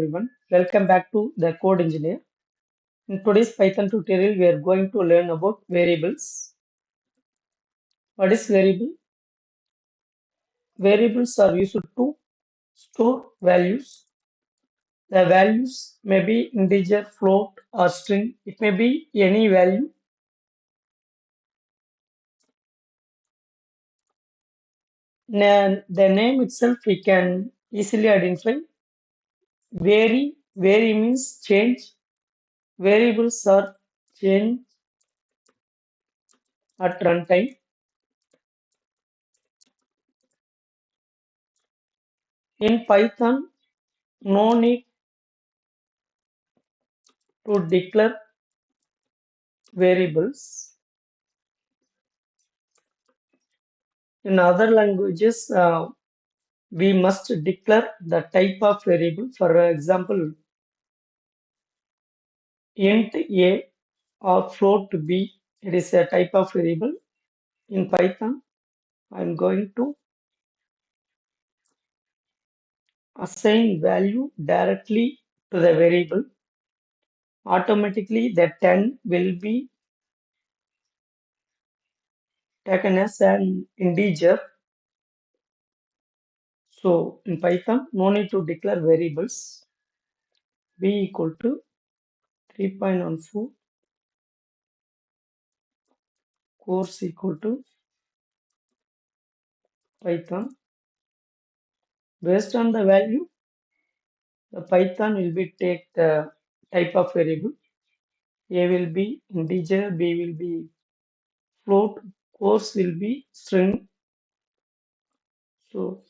everyone. Welcome back to the Code Engineer. In today's Python tutorial, we are going to learn about variables. What is variable? Variables are used to store values. The values may be integer, float, or string. It may be any value. The name itself we can easily identify. Vary means change. Variables are change at runtime. In Python, no need to declare variables. In other languages, we must declare the type of variable. For example, int a or float b, it is a type of variable. In Python, I'm going to assign value directly to the variable. Automatically, the 10 will be taken as an integer. So in Python, no need to declare variables. B equal to 3.14, course equal to Python. Based on the value, the Python will be take the type of variable. A will be integer, B will be float, course will be string. So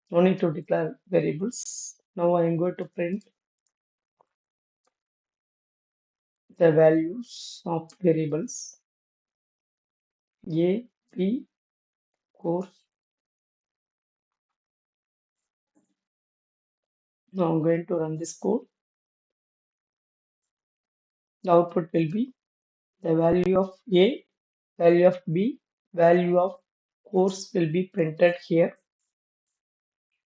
no need to declare variables. Now I am going to print the values of variables. A, B, course. Now I'm going to run this code. The output will be the value of A, value of B, value of course will be printed here.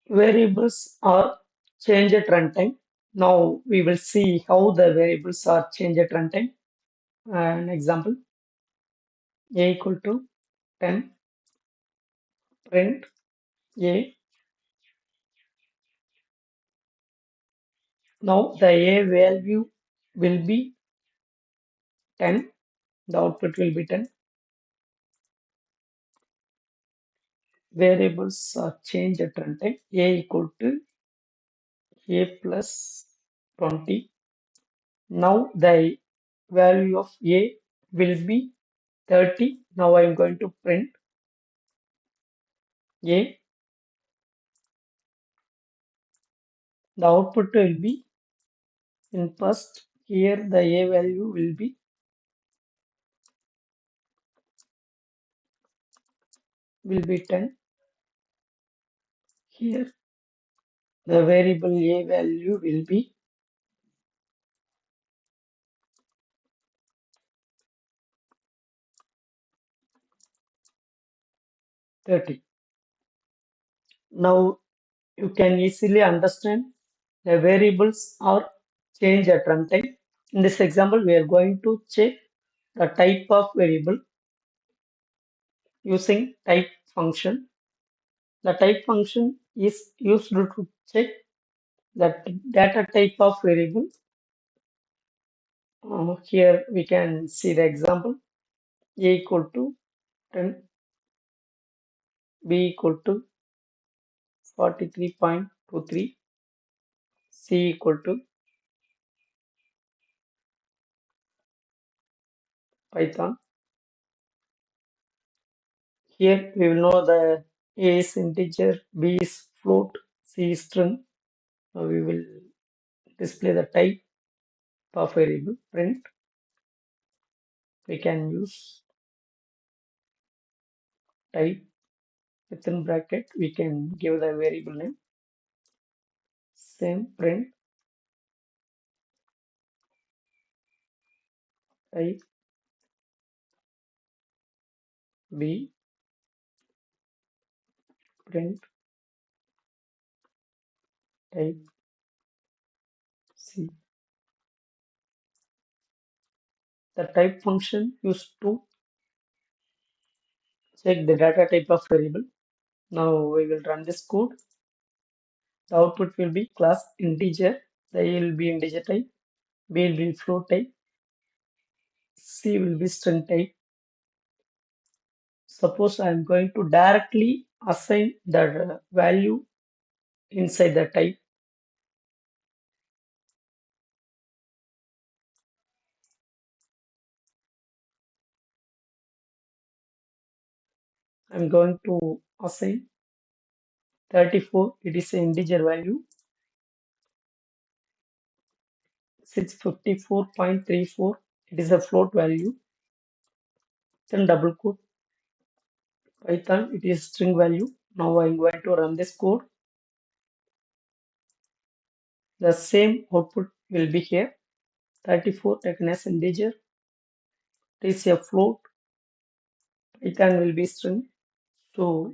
Variables are changed at runtime. Now we will see how the variables are changed at runtime. An example, a equal to 10, print a. Now the a value will be 10, the output will be 10. Variables are changed at runtime. A equal to a plus 20. Now the value of a will be 30. Now I am going to print a. The output will be in first here the a value will be 10. Here the variable a value will be 30. Now you can easily understand the variables are changed at runtime. In this example, we are going to check the type of variable using type function. The type function is used to check the data type of variable. Here we can see the example. A equal to 10, B equal to 43.23, C equal to Python. Here we will know the A is integer, B is float, C is string. Now we will display the type of variable. Print. We can use type within bracket. We can give the variable name. Same print type B, print type See, the type function used to check the data type of variable. Now we will run this code. The output will be class integer. The A will be integer type. B will be float type. C will be string type. Suppose I am going to directly assign the value inside the type. I'm going to assign 34. It is an integer value. 654.34. It is a float value. Then double quote Python. It is string value. Now I'm going to run this code. The same output will be here. 34 taken as integer. It is a float. Python will be string. So